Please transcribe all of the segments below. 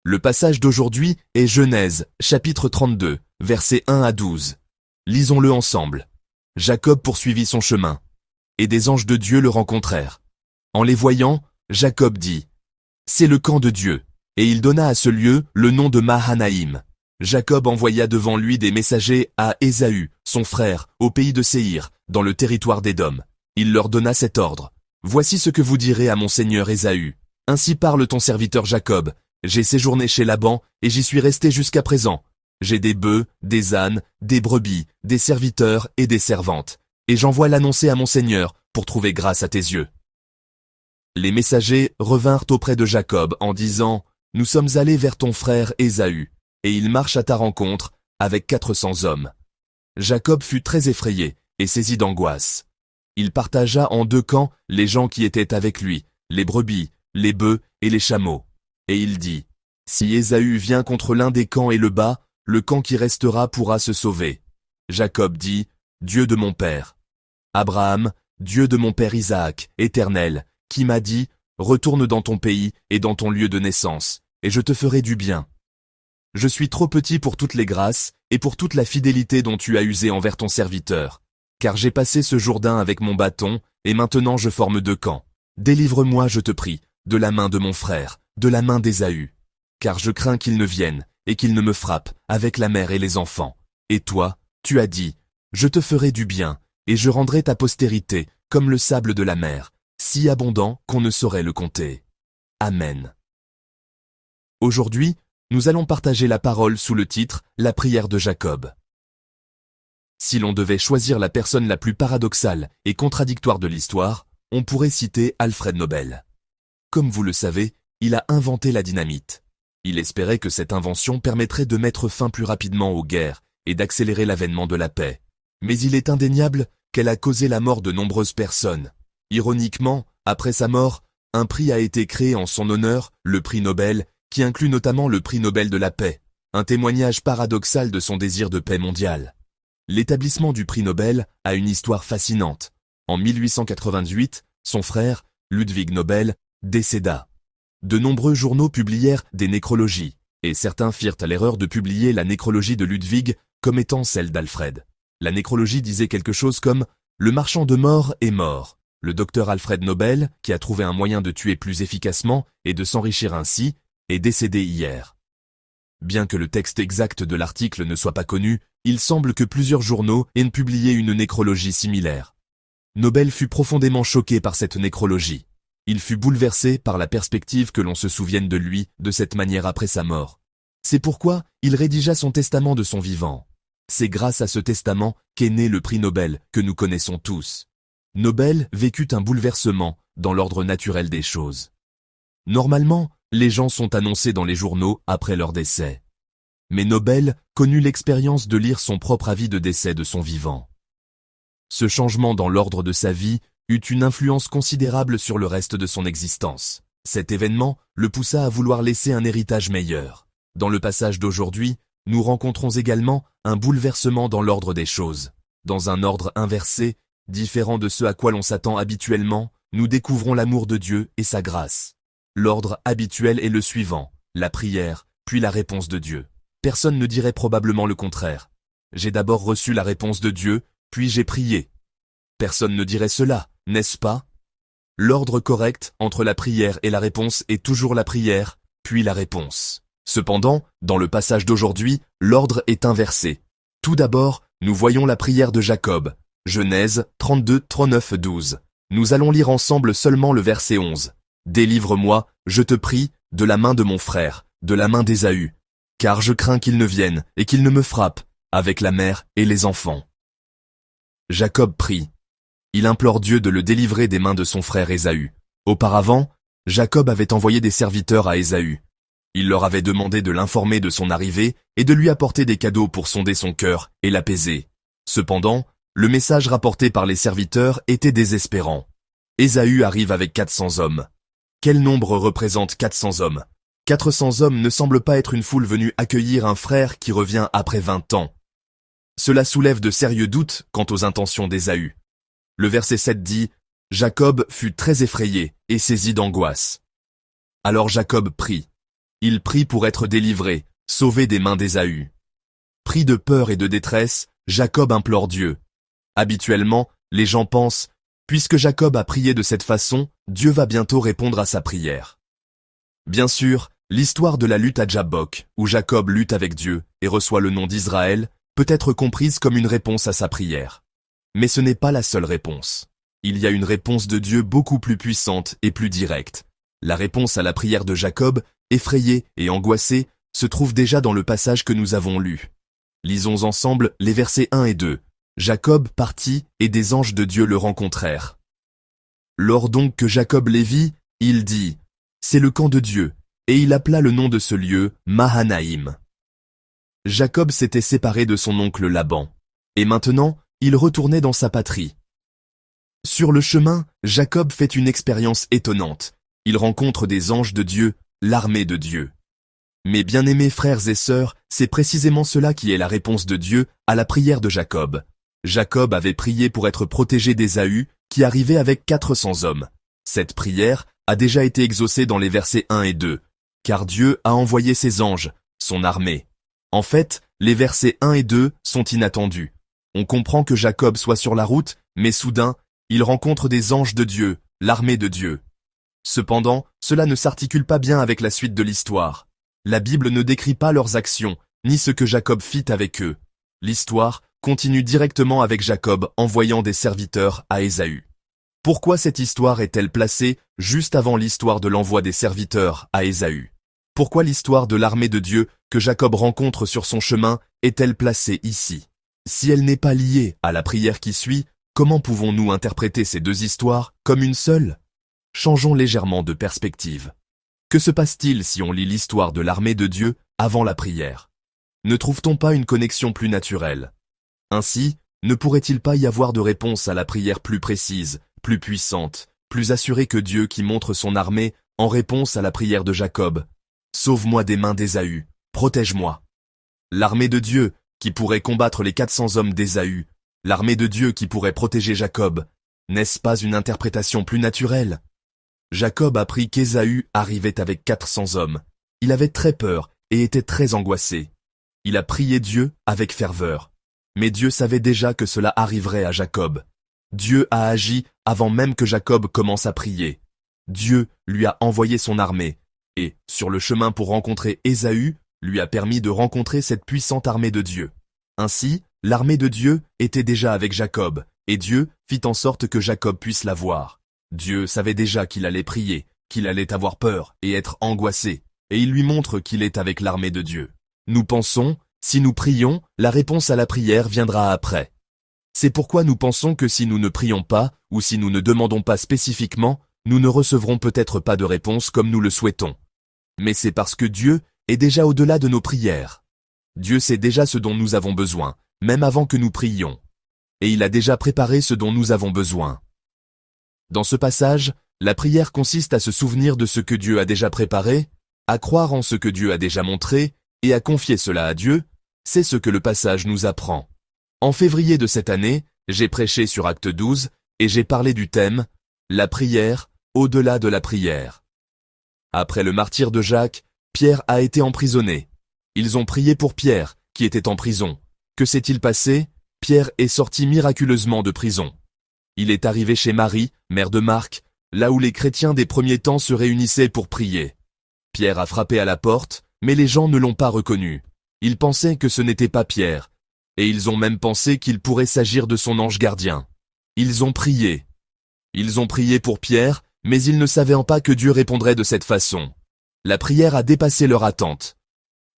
Le passage d'aujourd'hui est Genèse, chapitre 32, versets 1 à 12. Lisons-le ensemble. Jacob poursuivit son chemin, et des anges de Dieu le rencontrèrent. En les voyant, Jacob dit, « C'est le camp de Dieu », et il donna à ce lieu le nom de Mahanaïm. Jacob envoya devant lui des messagers à Ésaü, son frère, au pays de Séhir, dans le territoire d'Édom. Il leur donna cet ordre. « Voici ce que vous direz à mon seigneur Ésaü. Ainsi parle ton serviteur Jacob. J'ai séjourné chez Laban, et j'y suis resté jusqu'à présent. J'ai des bœufs, des ânes, des brebis, des serviteurs et des servantes. Et j'envoie l'annoncer à mon seigneur, pour trouver grâce à tes yeux. » Les messagers revinrent auprès de Jacob en disant, « Nous sommes allés vers ton frère Ésaü, et il marche à ta rencontre avec 400 hommes. » Jacob fut très effrayé et saisi d'angoisse. Il partagea en 2 camps les gens qui étaient avec lui, les brebis, les bœufs et les chameaux. Et il dit, « Si Ésaü vient contre l'un des camps et le bat, le camp qui restera pourra se sauver. » Jacob dit, « Dieu de mon père. Abraham, Dieu de mon père Isaac, éternel, qui m'a dit, « Retourne dans ton pays et dans ton lieu de naissance, et je te ferai du bien. » Je suis trop petit pour toutes les grâces et pour toute la fidélité dont tu as usé envers ton serviteur. Car j'ai passé ce Jourdain avec mon bâton, et maintenant je forme 2 camps. Délivre-moi, je te prie, de la main de mon frère, de la main d'Ésaü. Car je crains qu'il ne vienne, et qu'il ne me frappe, avec la mère et les enfants. Et toi, tu as dit, « Je te ferai du bien, et je rendrai ta postérité, comme le sable de la mer, si abondant qu'on ne saurait le compter. » Amen. Aujourd'hui, nous allons partager la parole sous le titre « La prière de Jacob ». Si l'on devait choisir la personne la plus paradoxale et contradictoire de l'histoire, on pourrait citer Alfred Nobel. Comme vous le savez, il a inventé la dynamite. Il espérait que cette invention permettrait de mettre fin plus rapidement aux guerres et d'accélérer l'avènement de la paix. Mais il est indéniable qu'elle a causé la mort de nombreuses personnes. Ironiquement, après sa mort, un prix a été créé en son honneur, le prix Nobel, qui inclut notamment le prix Nobel de la paix, un témoignage paradoxal de son désir de paix mondiale. L'établissement du prix Nobel a une histoire fascinante. En 1888, son frère, Ludwig Nobel, décéda. De nombreux journaux publièrent des nécrologies, et certains firent l'erreur de publier la nécrologie de Ludwig comme étant celle d'Alfred. La nécrologie disait quelque chose comme « Le marchand de mort est mort. Le docteur Alfred Nobel, qui a trouvé un moyen de tuer plus efficacement et de s'enrichir ainsi, est décédé hier. » Bien que le texte exact de l'article ne soit pas connu, il semble que plusieurs journaux aient publié une nécrologie similaire. Nobel fut profondément choqué par cette nécrologie. Il fut bouleversé par la perspective que l'on se souvienne de lui de cette manière après sa mort. C'est pourquoi il rédigea son testament de son vivant. C'est grâce à ce testament qu'est né le prix Nobel que nous connaissons tous. Nobel vécut un bouleversement dans l'ordre naturel des choses. Normalement, les gens sont annoncés dans les journaux après leur décès. Mais Nobel connut l'expérience de lire son propre avis de décès de son vivant. Ce changement dans l'ordre de sa vie eut une influence considérable sur le reste de son existence. Cet événement le poussa à vouloir laisser un héritage meilleur. Dans le passage d'aujourd'hui, nous rencontrons également un bouleversement dans l'ordre des choses. Dans un ordre inversé, différent de ce à quoi l'on s'attend habituellement, nous découvrons l'amour de Dieu et sa grâce. L'ordre habituel est le suivant, la prière, puis la réponse de Dieu. Personne ne dirait probablement le contraire. J'ai d'abord reçu la réponse de Dieu, puis j'ai prié. Personne ne dirait cela, n'est-ce pas? L'ordre correct entre la prière et la réponse est toujours la prière, puis la réponse. Cependant, dans le passage d'aujourd'hui, l'ordre est inversé. Tout d'abord, nous voyons la prière de Jacob, Genèse 32, 39, 12. Nous allons lire ensemble seulement le verset 11. « Délivre-moi, je te prie, de la main de mon frère, de la main d'Ésaü, car je crains qu'il ne vienne et qu'il ne me frappe, avec la mère et les enfants. » Jacob prie. Il implore Dieu de le délivrer des mains de son frère Ésaü. Auparavant, Jacob avait envoyé des serviteurs à Ésaü. Il leur avait demandé de l'informer de son arrivée et de lui apporter des cadeaux pour sonder son cœur et l'apaiser. Cependant, le message rapporté par les serviteurs était désespérant. Ésaü arrive avec 400 hommes. Quel nombre représente 400 hommes? 400 hommes ne semblent pas être une foule venue accueillir un frère qui revient après 20 ans. Cela soulève de sérieux doutes quant aux intentions d'Ésaü. Le verset 7 dit « Jacob fut très effrayé et saisi d'angoisse. » Alors Jacob prie. Il prie pour être délivré, sauvé des mains d'Ésaü. Pris de peur et de détresse, Jacob implore Dieu. Habituellement, les gens pensent, puisque Jacob a prié de cette façon, Dieu va bientôt répondre à sa prière. Bien sûr, l'histoire de la lutte à Jabbok, où Jacob lutte avec Dieu et reçoit le nom d'Israël, peut être comprise comme une réponse à sa prière. Mais ce n'est pas la seule réponse. Il y a une réponse de Dieu beaucoup plus puissante et plus directe. La réponse à la prière de Jacob, effrayé et angoissé, se trouve déjà dans le passage que nous avons lu. Lisons ensemble les versets 1 et 2. Jacob partit et des anges de Dieu le rencontrèrent. Lors donc que Jacob les vit, il dit, « C'est le camp de Dieu », et il appela le nom de ce lieu Mahanaïm. Jacob s'était séparé de son oncle Laban, et maintenant, il retournait dans sa patrie. Sur le chemin, Jacob fait une expérience étonnante. Il rencontre des anges de Dieu, l'armée de Dieu. Mes bien-aimés frères et sœurs, c'est précisément cela qui est la réponse de Dieu à la prière de Jacob. Jacob avait prié pour être protégé d'Ésaü, qui arrivait avec 400 hommes. Cette prière a déjà été exaucée dans les versets 1 et 2, car Dieu a envoyé ses anges, son armée. En fait, les versets 1 et 2 sont inattendus. On comprend que Jacob soit sur la route, mais soudain, il rencontre des anges de Dieu, l'armée de Dieu. Cependant, cela ne s'articule pas bien avec la suite de l'histoire. La Bible ne décrit pas leurs actions, ni ce que Jacob fit avec eux. L'histoire continue directement avec Jacob envoyant des serviteurs à Ésaü. Pourquoi cette histoire est-elle placée juste avant l'histoire de l'envoi des serviteurs à Ésaü? Pourquoi l'histoire de l'armée de Dieu que Jacob rencontre sur son chemin est-elle placée ici? Si elle n'est pas liée à la prière qui suit, comment pouvons-nous interpréter ces deux histoires comme une seule? Changeons légèrement de perspective. Que se passe-t-il si on lit l'histoire de l'armée de Dieu avant la prière? Ne trouve-t-on pas une connexion plus naturelle? Ainsi, ne pourrait-il pas y avoir de réponse à la prière plus précise, plus puissante, plus assurée que Dieu qui montre son armée en réponse à la prière de Jacob? Sauve-moi des mains d'Ésaü, protège-moi. L'armée de Dieu qui pourrait combattre les 400 hommes d'Ésaü, l'armée de Dieu qui pourrait protéger Jacob, n'est-ce pas une interprétation plus naturelle? Jacob apprit qu'Ésaü arrivait avec 400 hommes. Il avait très peur et était très angoissé. Il a prié Dieu avec ferveur. Mais Dieu savait déjà que cela arriverait à Jacob. Dieu a agi avant même que Jacob commence à prier. Dieu lui a envoyé son armée, et, sur le chemin pour rencontrer Ésaü, lui a permis de rencontrer cette puissante armée de Dieu. Ainsi, l'armée de Dieu était déjà avec Jacob, et Dieu fit en sorte que Jacob puisse la voir. Dieu savait déjà qu'il allait prier, qu'il allait avoir peur et être angoissé, et il lui montre qu'il est avec l'armée de Dieu. Nous pensons, si nous prions, la réponse à la prière viendra après. C'est pourquoi nous pensons que si nous ne prions pas, ou si nous ne demandons pas spécifiquement, nous ne recevrons peut-être pas de réponse comme nous le souhaitons. Mais c'est parce que Dieu est déjà au-delà de nos prières. Dieu sait déjà ce dont nous avons besoin, même avant que nous prions. Et il a déjà préparé ce dont nous avons besoin. Dans ce passage, la prière consiste à se souvenir de ce que Dieu a déjà préparé, à croire en ce que Dieu a déjà montré, et à confier cela à Dieu. C'est ce que le passage nous apprend. En février de cette année, j'ai prêché sur Acte 12, et j'ai parlé du thème « La prière, au-delà de la prière ». Après le martyre de Jacques, Pierre a été emprisonné. Ils ont prié pour Pierre, qui était en prison. Que s'est-il passé? Pierre est sorti miraculeusement de prison. Il est arrivé chez Marie, mère de Marc, là où les chrétiens des premiers temps se réunissaient pour prier. Pierre a frappé à la porte, mais les gens ne l'ont pas reconnu. Ils pensaient que ce n'était pas Pierre, et ils ont même pensé qu'il pourrait s'agir de son ange gardien. Ils ont prié. Ils ont prié pour Pierre, mais ils ne savaient pas que Dieu répondrait de cette façon. La prière a dépassé leur attente.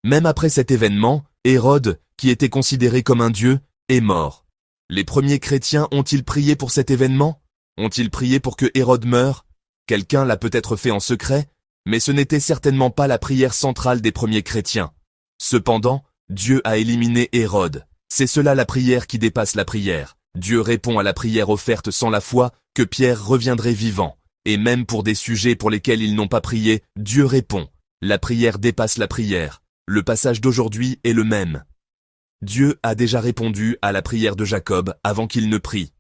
Même après cet événement, Hérode, qui était considéré comme un dieu, est mort. Les premiers chrétiens ont-ils prié pour cet événement? Ont-ils prié pour que Hérode meure? Quelqu'un l'a peut-être fait en secret, mais ce n'était certainement pas la prière centrale des premiers chrétiens. Cependant, Dieu a éliminé Hérode. C'est cela la prière qui dépasse la prière. Dieu répond à la prière offerte sans la foi que Pierre reviendrait vivant. Et même pour des sujets pour lesquels ils n'ont pas prié, Dieu répond. La prière dépasse la prière. Le passage d'aujourd'hui est le même. Dieu a déjà répondu à la prière de Jacob avant qu'il ne prie.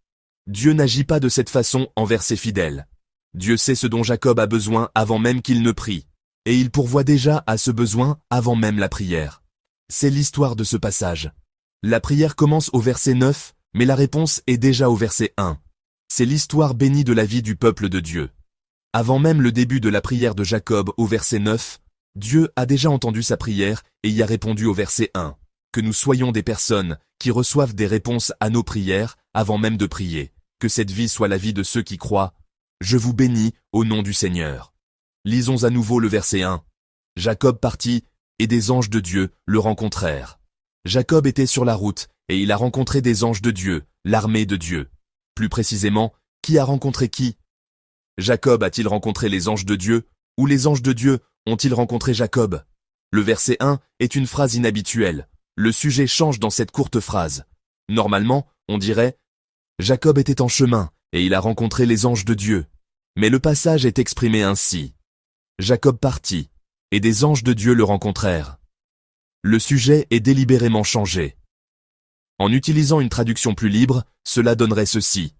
Dieu n'agit pas de cette façon envers ses fidèles. Dieu sait ce dont Jacob a besoin avant même qu'il ne prie. et il pourvoit déjà à ce besoin avant même la prière. C'est l'histoire de ce passage. La prière commence au verset 9, mais la réponse est déjà au verset 1. C'est l'histoire bénie de la vie du peuple de Dieu. Avant même le début de la prière de Jacob au verset 9, Dieu a déjà entendu sa prière et y a répondu au verset 1. Que nous soyons des personnes qui reçoivent des réponses à nos prières avant même de prier. Que cette vie soit la vie de ceux qui croient. Je vous bénis au nom du Seigneur. Lisons à nouveau le verset 1. Jacob partit, et des anges de Dieu le rencontrèrent. Jacob était sur la route, et il a rencontré des anges de Dieu, l'armée de Dieu. Plus précisément, qui a rencontré qui? Jacob a-t-il rencontré les anges de Dieu, ou les anges de Dieu ont-ils rencontré Jacob? Le verset 1 est une phrase inhabituelle. Le sujet change dans cette courte phrase. Normalement, on dirait « Jacob était en chemin, et il a rencontré les anges de Dieu ». Mais le passage est exprimé ainsi. Jacob partit, et des anges de Dieu le rencontrèrent. Le sujet est délibérément changé. En utilisant une traduction plus libre, cela donnerait ceci.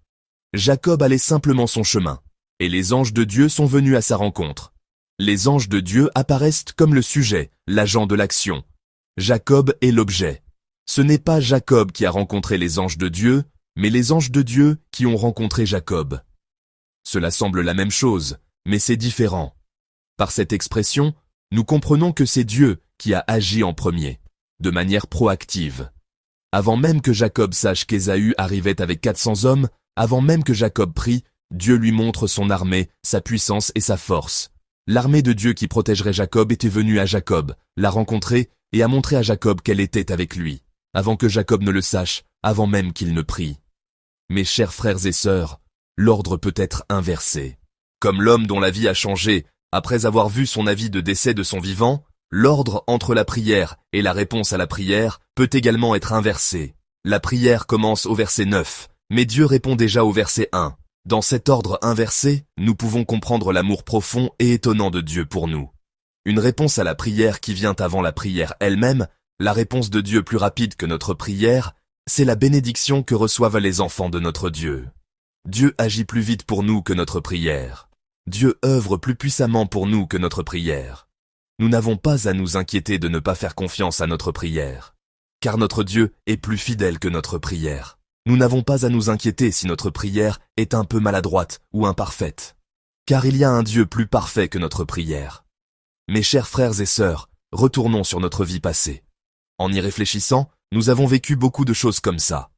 Jacob allait simplement son chemin, et les anges de Dieu sont venus à sa rencontre. Les anges de Dieu apparaissent comme le sujet, l'agent de l'action. Jacob est l'objet. Ce n'est pas Jacob qui a rencontré les anges de Dieu, mais les anges de Dieu qui ont rencontré Jacob. Cela semble la même chose, mais c'est différent. Par cette expression, nous comprenons que c'est Dieu qui a agi en premier, de manière proactive. Avant même que Jacob sache qu'Ésaü arrivait avec 400 hommes, avant même que Jacob prie, Dieu lui montre son armée, sa puissance et sa force. L'armée de Dieu qui protégerait Jacob était venue à Jacob, l'a rencontré et a montré à Jacob qu'elle était avec lui, avant que Jacob ne le sache, avant même qu'il ne prie. Mes chers frères et sœurs, l'ordre peut être inversé. Comme l'homme dont la vie a changé, après avoir vu son avis de décès de son vivant, l'ordre entre la prière et la réponse à la prière peut également être inversé. La prière commence au verset 9, mais Dieu répond déjà au verset 1. Dans cet ordre inversé, nous pouvons comprendre l'amour profond et étonnant de Dieu pour nous. Une réponse à la prière qui vient avant la prière elle-même, la réponse de Dieu plus rapide que notre prière, c'est la bénédiction que reçoivent les enfants de notre Dieu. Dieu agit plus vite pour nous que notre prière. Dieu œuvre plus puissamment pour nous que notre prière. Nous n'avons pas à nous inquiéter de ne pas faire confiance à notre prière. Car notre Dieu est plus fidèle que notre prière. Nous n'avons pas à nous inquiéter si notre prière est un peu maladroite ou imparfaite. Car il y a un Dieu plus parfait que notre prière. Mes chers frères et sœurs, retournons sur notre vie passée. En y réfléchissant, nous avons vécu beaucoup de choses comme ça.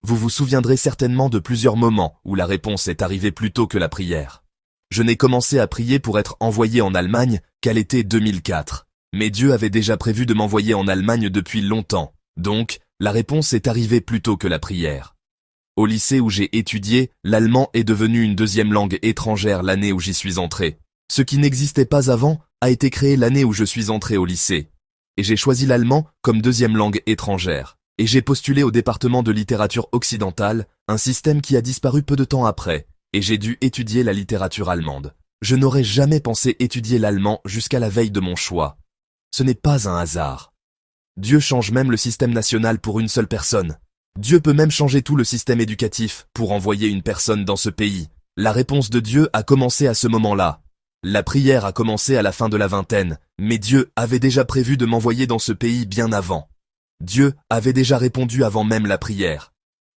Vous vous souviendrez certainement de plusieurs moments où la réponse est arrivée plus tôt que la prière. Je n'ai commencé à prier pour être envoyé en Allemagne qu'à l'été 2004. Mais Dieu avait déjà prévu de m'envoyer en Allemagne depuis longtemps. Donc, la réponse est arrivée plus tôt que la prière. Au lycée où j'ai étudié, l'allemand est devenu une deuxième langue étrangère l'année où j'y suis entré. Ce qui n'existait pas avant a été créé l'année où je suis entré au lycée. Et j'ai choisi l'allemand comme deuxième langue étrangère. Et j'ai postulé au département de littérature occidentale, un système qui a disparu peu de temps après. Et j'ai dû étudier la littérature allemande. Je n'aurais jamais pensé étudier l'allemand jusqu'à la veille de mon choix. Ce n'est pas un hasard. Dieu change même le système national pour une seule personne. Dieu peut même changer tout le système éducatif pour envoyer une personne dans ce pays. La réponse de Dieu a commencé à ce moment-là. La prière a commencé à la fin de la vingtaine, mais Dieu avait déjà prévu de m'envoyer dans ce pays bien avant. Dieu avait déjà répondu avant même la prière.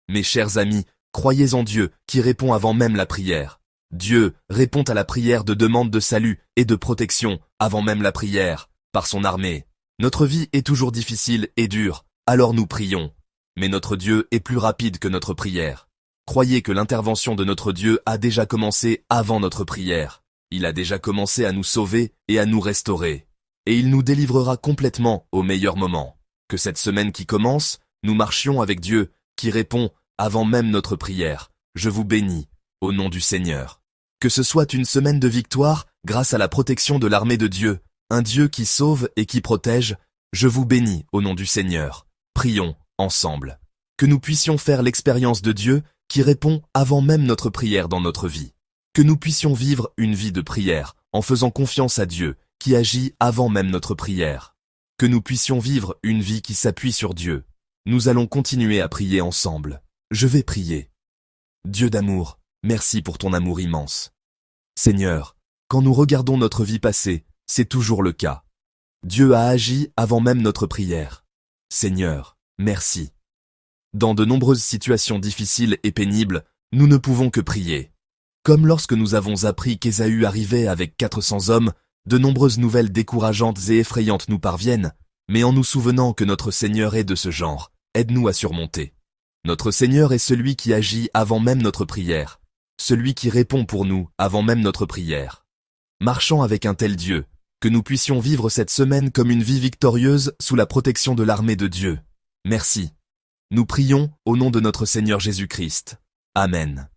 Mes chers amis, croyez en Dieu qui répond avant même la prière. Dieu répond à la prière de demande de salut et de protection avant même la prière, par son armée. Notre vie est toujours difficile et dure, alors nous prions. Mais notre Dieu est plus rapide que notre prière. Croyez que l'intervention de notre Dieu a déjà commencé avant notre prière. Il a déjà commencé à nous sauver et à nous restaurer. Et il nous délivrera complètement au meilleur moment. Que cette semaine qui commence, nous marchions avec Dieu, qui répond avant même notre prière. Je vous bénis, au nom du Seigneur. Que ce soit une semaine de victoire grâce à la protection de l'armée de Dieu, un Dieu qui sauve et qui protège, je vous bénis au nom du Seigneur. Prions ensemble. Que nous puissions faire l'expérience de Dieu qui répond avant même notre prière dans notre vie. Que nous puissions vivre une vie de prière en faisant confiance à Dieu qui agit avant même notre prière. Que nous puissions vivre une vie qui s'appuie sur Dieu. Nous allons continuer à prier ensemble. Je vais prier. Dieu d'amour, merci pour ton amour immense. Seigneur, quand nous regardons notre vie passée, C'est toujours le cas. Dieu a agi avant même notre prière. Seigneur, merci. Dans de nombreuses situations difficiles et pénibles, nous ne pouvons que prier. Comme lorsque nous avons appris qu'Ésaü arrivait avec 400 hommes, de nombreuses nouvelles décourageantes et effrayantes nous parviennent, mais en nous souvenant que notre Seigneur est de ce genre, aide-nous à surmonter. Notre Seigneur est celui qui agit avant même notre prière, celui qui répond pour nous avant même notre prière. Marchant avec un tel Dieu, que nous puissions vivre cette semaine comme une vie victorieuse sous la protection de l'armée de Dieu. Merci. Nous prions au nom de notre Seigneur Jésus-Christ. Amen.